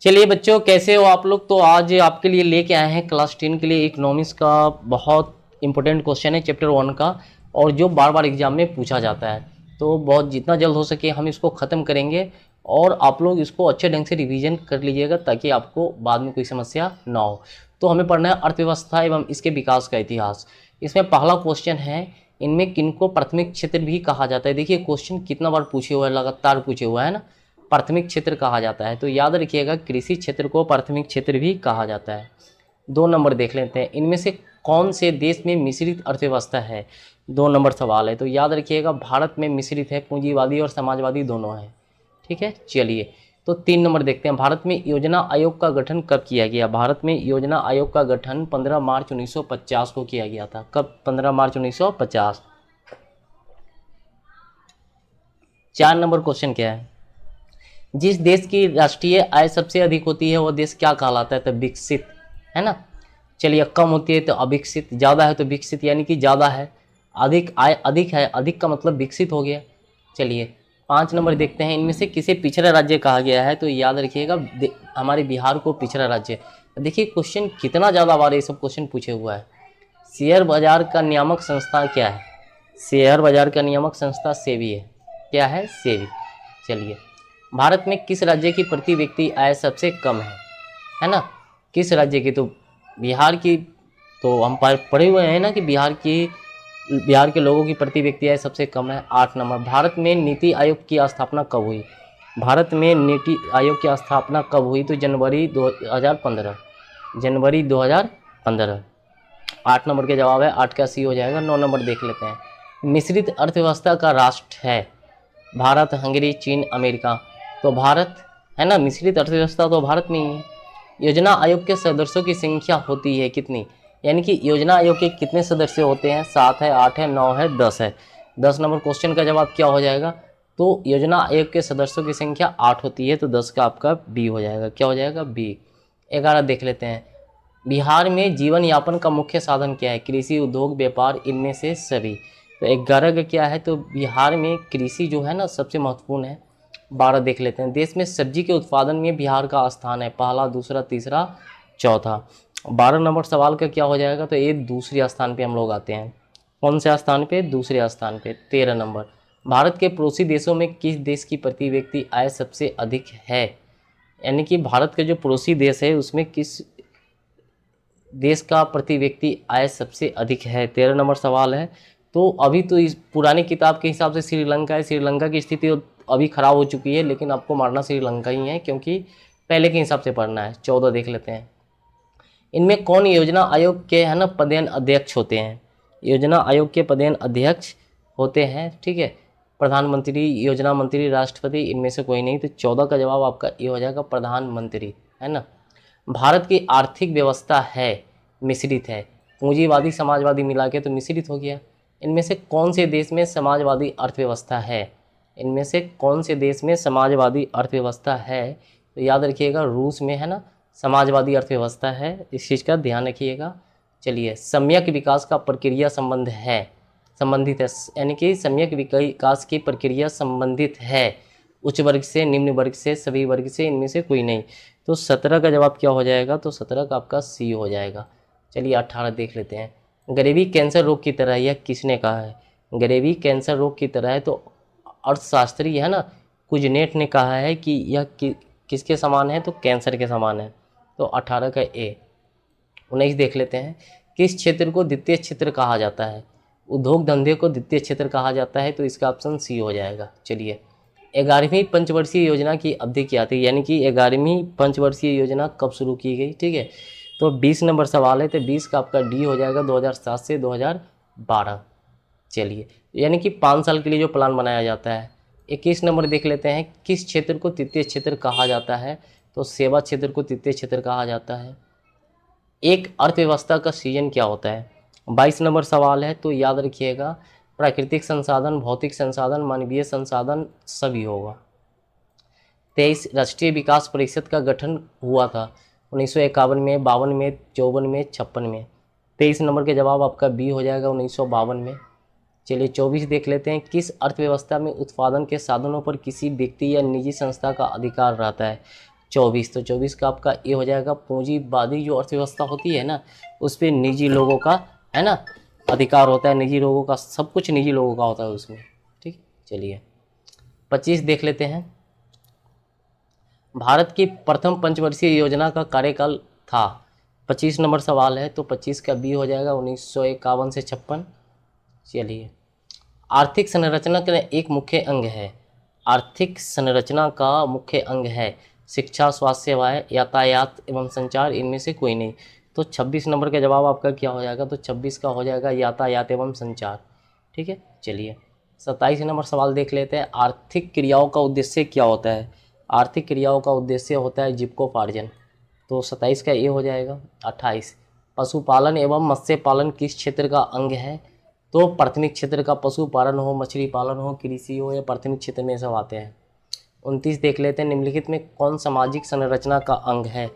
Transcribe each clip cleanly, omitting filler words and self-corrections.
चलिए बच्चों, कैसे हो आप लोग। तो आज आपके लिए लेके आए हैं क्लास 10 के लिए इकोनॉमिक्स का बहुत इंपॉर्टेंट क्वेश्चन है चैप्टर 1 का, और जो बार बार एग्जाम में पूछा जाता है। तो बहुत जितना जल्द हो सके हम इसको ख़त्म करेंगे, और आप लोग इसको अच्छे ढंग से रिवीजन कर लीजिएगा ताकि आपको बाद में कोई समस्या ना हो। तो हमें पढ़ना है अर्थव्यवस्था एवं इसके विकास का इतिहास। इसमें पहला क्वेश्चन है, इनमें किनको प्राथमिक क्षेत्र भी कहा जाता है। देखिए क्वेश्चन कितना बार पूछे हुआ है, लगातार पूछे हुआ है ना। प्राथमिक क्षेत्र कहा जाता है, तो याद रखिएगा कृषि क्षेत्र को प्राथमिक क्षेत्र भी कहा जाता है। 2 नंबर देख लेते हैं, इनमें से कौन से देश में मिश्रित अर्थव्यवस्था है। 2 नंबर सवाल है, तो याद रखिएगा भारत में मिश्रित है, पूंजीवादी और समाजवादी दोनों है। ठीक है, चलिए तो 3 नंबर देखते हैं, भारत में योजना आयोग का गठन कब किया गया। भारत में योजना आयोग का गठन 15 मार्च 1950 को किया गया था। कब? 15 मार्च 1950। 4 नंबर क्वेश्चन क्या है, जिस देश की राष्ट्रीय आय सबसे अधिक होती है वह देश क्या कहलाता है। तो विकसित, है ना। चलिए, कम होती है तो अविकसित, ज़्यादा है तो विकसित, यानी कि ज़्यादा है। अधिक आय अधिक है, अधिक का मतलब विकसित हो गया। चलिए 5 नंबर देखते हैं, इनमें से किसे पिछड़ा राज्य कहा गया है। तो याद रखिएगा हमारे बिहार को पिछड़ा राज्य। देखिए क्वेश्चन कितना ज़्यादा बार ये सब क्वेश्चन पूछे हुआ है। शेयर बाजार का नियामक संस्था क्या है। शेयर बाजार का नियामक संस्था सेबी है। क्या है? सेबी। चलिए, भारत में किस राज्य की प्रति व्यक्ति आय सबसे कम है ना। किस राज्य की? तो बिहार की। तो हम पढ़े हुए हैं ना कि बिहार के लोगों की प्रति व्यक्ति आय सबसे कम है। 8 नंबर, भारत में नीति आयोग की स्थापना कब हुई। भारत में नीति आयोग की स्थापना कब हुई। तो जनवरी 2015। जनवरी 2015। 8 नंबर के जवाब है, 8 का सी हो जाएगा। 9 नंबर देख लेते हैं, मिश्रित अर्थव्यवस्था का राष्ट्र है भारत, हंगरी, चीन, अमेरिका। तो भारत है ना। मिश्रित अर्थव्यवस्था तो भारत में ही है। योजना आयोग के सदस्यों की संख्या होती है कितनी, यानी कि योजना आयोग के कितने सदस्य होते हैं। 7 है, 8 है, 9 है, 10 है। 10 नंबर क्वेश्चन का जवाब क्या हो जाएगा। तो योजना आयोग के सदस्यों की संख्या 8 होती है, तो 10 का आपका बी हो जाएगा। क्या हो जाएगा? बी। 11 देख लेते हैं, बिहार में जीवन यापन का मुख्य साधन क्या है। कृषि, उद्योग, व्यापार, इनमें से सभी। तो 11 का क्या है, तो बिहार में कृषि जो है ना सबसे महत्वपूर्ण है। 12 देख लेते हैं, देश में सब्जी के उत्पादन में बिहार का स्थान है, पहला, दूसरा, तीसरा, चौथा। 12 नंबर सवाल का क्या हो जाएगा, तो ये दूसरे स्थान पे हम लोग आते हैं। कौन से स्थान पे? दूसरे स्थान पे। 13 नंबर, भारत के पड़ोसी देशों में किस देश की प्रति व्यक्ति आय सबसे अधिक है। यानी कि भारत के जो पड़ोसी देश है उसमें किस देश का प्रति व्यक्ति आय सबसे अधिक है। 13 नंबर सवाल है। तो अभी तो इस पुरानी किताब के हिसाब से श्रीलंका है। श्रीलंका की स्थिति अभी खराब हो चुकी है, लेकिन आपको मारना श्रीलंका ही है क्योंकि पहले के हिसाब से पढ़ना है। 14 देख लेते हैं, इनमें कौन योजना आयोग के है ना पदेन अध्यक्ष होते हैं। योजना आयोग के पदेन अध्यक्ष होते हैं, ठीक है, प्रधानमंत्री, योजना मंत्री, राष्ट्रपति, इनमें से कोई नहीं। तो 14 का जवाब आपका ये हो जाएगा, प्रधानमंत्री, है ना। भारत की आर्थिक व्यवस्था है मिश्रित है, पूंजीवादी समाजवादी मिला के तो मिश्रित हो गया। इनमें से कौन से देश में समाजवादी अर्थव्यवस्था है। इनमें से कौन से देश में समाजवादी अर्थव्यवस्था है। तो याद रखिएगा रूस में है ना समाजवादी अर्थव्यवस्था है, इस चीज़ का ध्यान रखिएगा। चलिए, सम्यक विकास का प्रक्रिया संबंधित है, यानी कि सम्यक विकास की प्रक्रिया संबंधित है उच्च वर्ग से, निम्न वर्ग से, सभी वर्ग से, इनमें से कोई नहीं। तो 17 का जवाब क्या हो जाएगा, तो 17 का आपका सी हो जाएगा। चलिए 18 देख लेते हैं, गरीबी कैंसर रोग की तरह, यह किसने कहा है। गरीबी कैंसर रोग की तरह है, तो अर्थशास्त्री है ना कुजनेट ने कहा है कि यह किसके समान है, तो कैंसर के समान है। तो 18 का ए। 19 देख लेते हैं, किस क्षेत्र को द्वितीय क्षेत्र कहा जाता है। उद्योग धंधे को द्वितीय क्षेत्र कहा जाता है, तो इसका ऑप्शन सी हो जाएगा। चलिए, 11वीं पंचवर्षीय योजना की अवधि क्या थी, यानी कि 11वीं पंचवर्षीय योजना कब शुरू की गई, ठीक है। तो 20 नंबर सवाल है, तो 20 का आपका डी हो जाएगा, 2007 से 2012। चलिए, यानी कि 5 साल के लिए जो प्लान बनाया जाता है। 21 नंबर देख लेते हैं, किस क्षेत्र को तृतीय क्षेत्र कहा जाता है। तो सेवा क्षेत्र को तृतीय क्षेत्र कहा जाता है। एक अर्थव्यवस्था का सीजन क्या होता है। 22 नंबर सवाल है, तो याद रखिएगा प्राकृतिक संसाधन, भौतिक संसाधन, मानवीय संसाधन सभी होगा। 23 राष्ट्रीय विकास परिषद का गठन हुआ था 1951 में, 52 में, 54 में, 56 में। 23 नंबर के जवाब आपका बी हो जाएगा, 1952 में। चलिए 24 देख लेते हैं, किस अर्थव्यवस्था में उत्पादन के साधनों पर किसी व्यक्ति या निजी संस्था का अधिकार रहता है। 24, तो 24 का आपका ये हो जाएगा पूंजीवादी जो अर्थव्यवस्था होती है ना, उस पर निजी लोगों का, है ना, अधिकार होता है, निजी लोगों का, सब कुछ निजी लोगों का होता है उसमें। ठीक, चलिए 25 देख लेते हैं। भारत की प्रथम पंचवर्षीय योजना का कार्यकाल था। 25 नंबर सवाल है, तो 25 का बी हो जाएगा 1951 से 56। चलिए, आर्थिक संरचना का एक मुख्य अंग है, आर्थिक संरचना का मुख्य अंग है शिक्षा, स्वास्थ्य सेवाएं, यातायात एवं संचार, इनमें से कोई नहीं। तो 26 नंबर का जवाब आपका क्या हो जाएगा, तो 26 का हो जाएगा यातायात एवं संचार। ठीक है, चलिए 27 नंबर सवाल देख लेते हैं। आर्थिक क्रियाओं का उद्देश्य क्या होता है? आर्थिक क्रियाओं का उद्देश्य होता है जीविकोपार्जन, तो 27 का ये हो जाएगा। 28, पशुपालन एवं मत्स्य पालन किस क्षेत्र का अंग है? तो प्राथमिक क्षेत्र का, पशुपालन हो, मछली पालन हो, कृषि हो, या प्राथमिक क्षेत्र में सब आते हैं। 29 देख लेते हैं। निम्नलिखित में कौन सामाजिक संरचना का अंग है?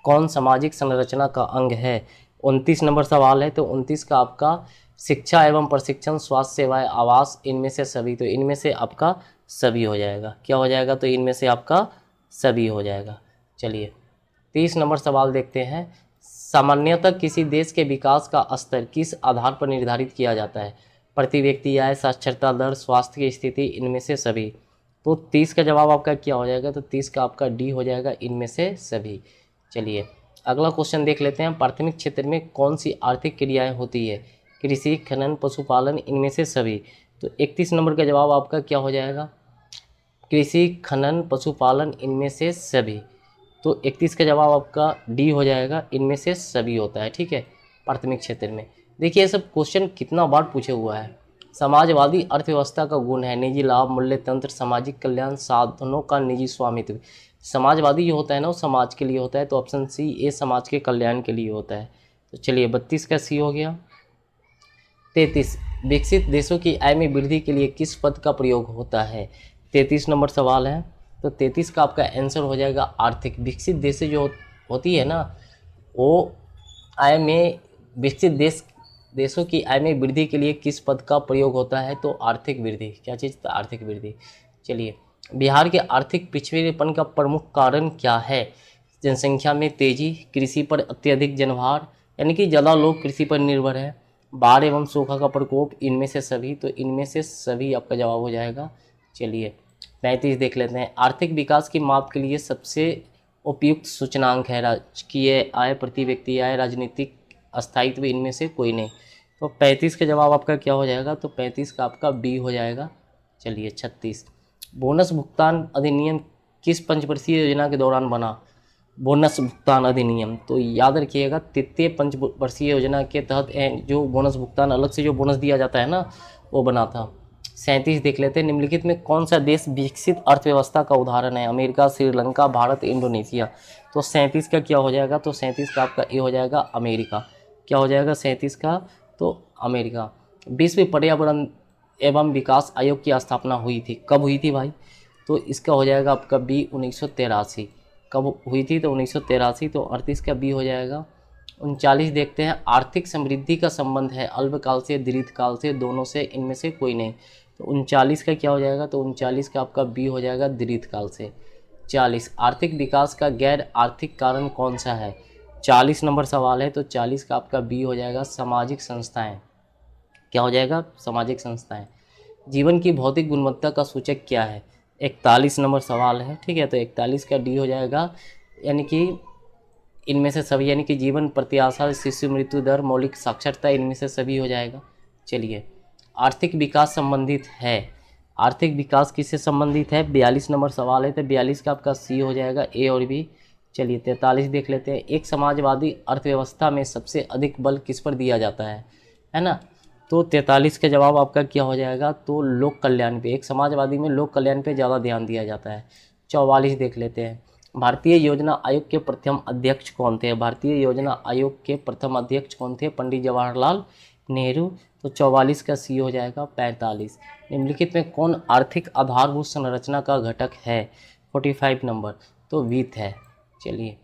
कौन सामाजिक संरचना का अंग है? 29 नंबर सवाल है, तो 29 का आपका शिक्षा एवं प्रशिक्षण, स्वास्थ्य सेवाएं, आवास, इनमें से सभी, तो इनमें से आपका सभी हो जाएगा। क्या हो जाएगा, तो इनमें से आपका सभी हो जाएगा। चलिए 30 नंबर सवाल देखते हैं। सामान्यतः किसी देश के विकास का स्तर किस आधार पर निर्धारित किया जाता है? प्रति व्यक्ति आय, साक्षरता दर, स्वास्थ्य की स्थिति, इनमें से सभी। तो 30 का जवाब आपका क्या हो जाएगा, तो 30 का आपका डी हो जाएगा, इनमें से सभी। चलिए अगला क्वेश्चन देख लेते हैं। प्राथमिक क्षेत्र में कौन सी आर्थिक क्रियाएं होती है? कृषि, खनन, पशुपालन, इनमें से सभी। तो 31 नंबर का जवाब आपका क्या हो जाएगा, कृषि, खनन, पशुपालन, इनमें से सभी। तो 31 का जवाब आपका डी हो जाएगा, इनमें से सभी होता है। ठीक है, प्राथमिक क्षेत्र में। देखिए ये सब क्वेश्चन कितना बार पूछे हुआ है। समाजवादी अर्थव्यवस्था का गुण है निजी लाभ, मूल्य तंत्र, सामाजिक कल्याण, साधनों का निजी स्वामित्व। समाजवादी जो होता है ना, वो समाज के लिए होता है, तो ऑप्शन सी ए समाज के कल्याण के लिए होता है। तो चलिए 32 का सी हो गया। 33, विकसित देशों की आय में वृद्धि के लिए किस पद का प्रयोग होता है? 33 नंबर सवाल है, तो 33 का आपका आंसर हो जाएगा आर्थिक। विकसित देश जो होती है ना, वो आय में, विकसित देशों की आय में वृद्धि के लिए किस पद का प्रयोग होता है? तो आर्थिक वृद्धि। क्या चीज़? तो आर्थिक वृद्धि। चलिए, बिहार के आर्थिक पिछड़ेपन का प्रमुख कारण क्या है? जनसंख्या में तेजी, कृषि पर अत्यधिक जनभार, यानी कि ज़्यादा लोग कृषि पर निर्भर है, बाढ़ एवं सूखा का प्रकोप, इनमें से सभी। तो इनमें से सभी आपका जवाब हो जाएगा। चलिए 35 देख लेते हैं। आर्थिक विकास की माप के लिए सबसे उपयुक्त सूचनांक है राजकीय आय, प्रति व्यक्ति आय, राजनीतिक अस्थायित्व, इनमें से कोई नहीं। तो 35 का जवाब आपका क्या हो जाएगा, तो 35 का आपका बी हो जाएगा। चलिए 36, बोनस भुगतान अधिनियम किस पंचवर्षीय योजना के दौरान बना? बोनस भुगतान अधिनियम, तो याद रखिएगा तृतीय पंचवर्षीय योजना के तहत जो बोनस भुगतान, अलग से जो बोनस दिया जाता है ना, वो बना था। 37 देख लेते हैं। निम्नलिखित में कौन सा देश विकसित अर्थव्यवस्था का उदाहरण है? America, Sri Lanka, Bharat, Indonesia. तो 37 का क्या हो जाएगा, तो 37 का आपका ये हो जाएगा अमेरिका। क्या हो जाएगा 37 का, तो अमेरिका। विश्व पर्यावरण एवं विकास आयोग की स्थापना हुई थी, कब हुई थी भाई? तो इसका हो जाएगा आपका बी 1983। कब हुई थी? तो 1983। तो 38 का बी हो जाएगा। 39 देखते हैं। आर्थिक समृद्धि का संबंध है अल्पकाल से, दीर्घकाल से, दोनों से, इनमें से कोई नहीं। तो 39 का क्या हो जाएगा, तो 39 का आपका बी हो जाएगा, दीर्घकाल से। 40, आर्थिक विकास का गैर आर्थिक कारण कौन सा है? 40 नंबर सवाल है, तो 40 का आपका बी हो जाएगा, सामाजिक संस्थाएं। क्या हो जाएगा? सामाजिक संस्थाएं। जीवन की भौतिक गुणवत्ता का सूचक क्या है? 41 नंबर सवाल है। ठीक है, तो 41 का डी हो जाएगा, यानी कि इनमें से सभी, यानी कि जीवन प्रत्याशा, शिशु मृत्यु दर, मौलिक साक्षरता, इनमें से सभी हो जाएगा। चलिए, आर्थिक विकास संबंधित है, आर्थिक विकास किससे संबंधित है? 42 नंबर सवाल है, तो 42 का आपका सी हो जाएगा, ए और बी। चलिए 43 देख लेते हैं। एक समाजवादी अर्थव्यवस्था में सबसे अधिक बल किस पर दिया जाता है ना? तो 43 का जवाब आपका क्या हो जाएगा, तो लोक कल्याण पे। एक समाजवादी में लोक कल्याण पे ज़्यादा ध्यान दिया जाता है। 44 देख लेते हैं। भारतीय योजना आयोग के प्रथम अध्यक्ष कौन थे? भारतीय योजना आयोग के प्रथम अध्यक्ष कौन थे? पंडित जवाहरलाल नेहरू। तो 44 का सी हो जाएगा। 45, निम्नलिखित में कौन आर्थिक आधारभूत संरचना का घटक है? 45 नंबर, तो वित्त है। चलिए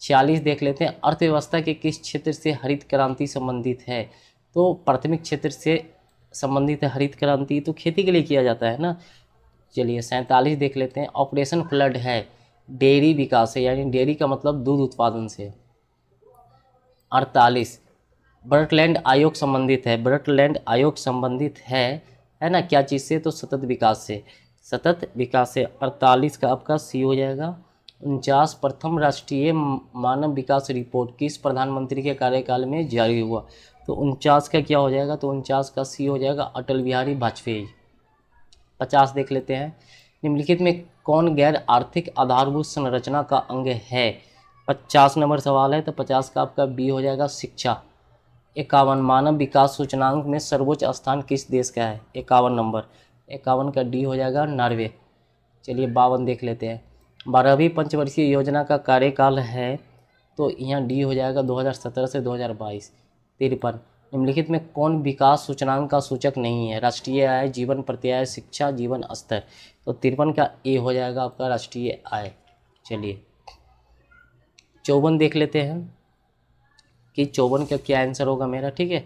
46 देख लेते हैं। अर्थव्यवस्था के किस क्षेत्र से हरित क्रांति संबंधित है? तो प्राथमिक क्षेत्र से संबंधित है हरित क्रांति, तो खेती के लिए किया जाता है ना। चलिए 47 देख लेते हैं। ऑपरेशन फ्लड है डेयरी विकास से, यानी डेयरी का मतलब दूध उत्पादन से। 48 ब्रटलैंड आयोग संबंधित है, ब्रटलैंड आयोग संबंधित है ना, क्या चीज़ से, तो सतत विकास से, सतत विकास से। 48 का आपका सी हो जाएगा। 49 प्रथम राष्ट्रीय मानव विकास रिपोर्ट किस प्रधानमंत्री के कार्यकाल में जारी हुआ, तो 49 का क्या हो जाएगा, तो 49 का सी हो जाएगा, अटल बिहारी वाजपेयी। 50 देख लेते हैं, निम्नलिखित में कौन गैर आर्थिक आधारभूत संरचना का अंग है, 50 नंबर सवाल है, तो 50 का आपका बी हो जाएगा, शिक्षा। 51 मानव विकास सूचकांक में सर्वोच्च स्थान किस देश का है, 51 नंबर, 51 का डी हो जाएगा, नॉर्वे। चलिए 52 देख लेते हैं, 12वीं पंचवर्षीय योजना का कार्यकाल है, तो यहाँ डी हो जाएगा 2017 से 2022। 53 निम्नलिखित में कौन विकास सूचकांक का सूचक नहीं है, राष्ट्रीय आय, जीवन प्रत्याय, शिक्षा, जीवन स्तर, तो 53 का ए हो जाएगा आपका, राष्ट्रीय आय। चलिए 54 देख लेते हैं कि 54 का क्या आंसर होगा मेरा, ठीक है।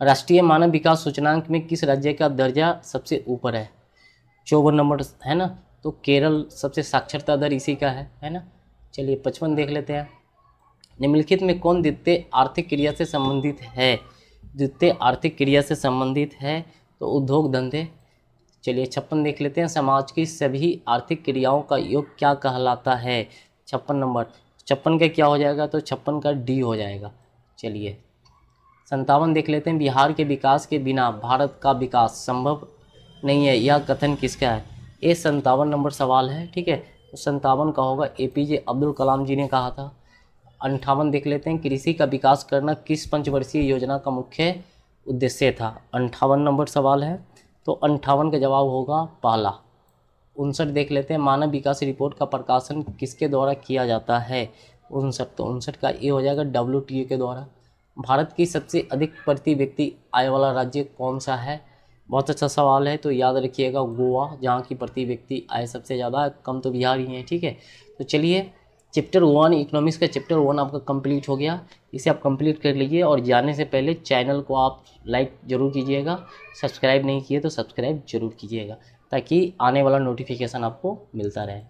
राष्ट्रीय मानव विकास सूचकांक में किस राज्य का दर्जा सबसे ऊपर है, 54 नंबर है ना, तो केरल सबसे साक्षरता दर इसी का है ना। चलिए 55 देख लेते हैं, निम्नलिखित में कौन द्वितीय आर्थिक क्रिया से संबंधित है, द्वितीय आर्थिक क्रिया से संबंधित है, तो उद्योग धंधे। चलिए 56 देख लेते हैं, समाज की सभी आर्थिक क्रियाओं का योग क्या कहलाता है, 56 नंबर, 56 का क्या हो जाएगा, तो 56 का डी हो जाएगा। चलिए 57 देख लेते हैं, बिहार के विकास के बिना भारत का विकास संभव नहीं है, यह कथन किसका है, ये 57 नंबर सवाल है, ठीक है। तो 57 का होगा, APJ अब्दुल कलाम जी ने कहा था। 58 देख लेते हैं, कृषि का विकास करना किस पंचवर्षीय योजना का मुख्य उद्देश्य था, 58 नंबर सवाल है, तो 58 का जवाब होगा पहला। 59 देख लेते हैं, मानव विकास रिपोर्ट का प्रकाशन किसके द्वारा किया जाता है, 59, तो 59 का ये हो जाएगा, WTO के द्वारा। भारत की सबसे अधिक प्रति व्यक्ति आय वाला राज्य कौन सा है, बहुत अच्छा सवाल है, तो याद रखिएगा गोवा, जहाँ की प्रति व्यक्ति आय सबसे ज़्यादा है, कम तो बिहार ही है, ठीक है। तो चलिए चैप्टर 1 इकोनॉमिक्स का चैप्टर 1 आपका कंप्लीट हो गया, इसे आप कंप्लीट कर लीजिए, और जाने से पहले चैनल को आप लाइक ज़रूर कीजिएगा, सब्सक्राइब नहीं किए तो सब्सक्राइब जरूर कीजिएगा, ताकि आने वाला नोटिफिकेशन आपको मिलता रहे।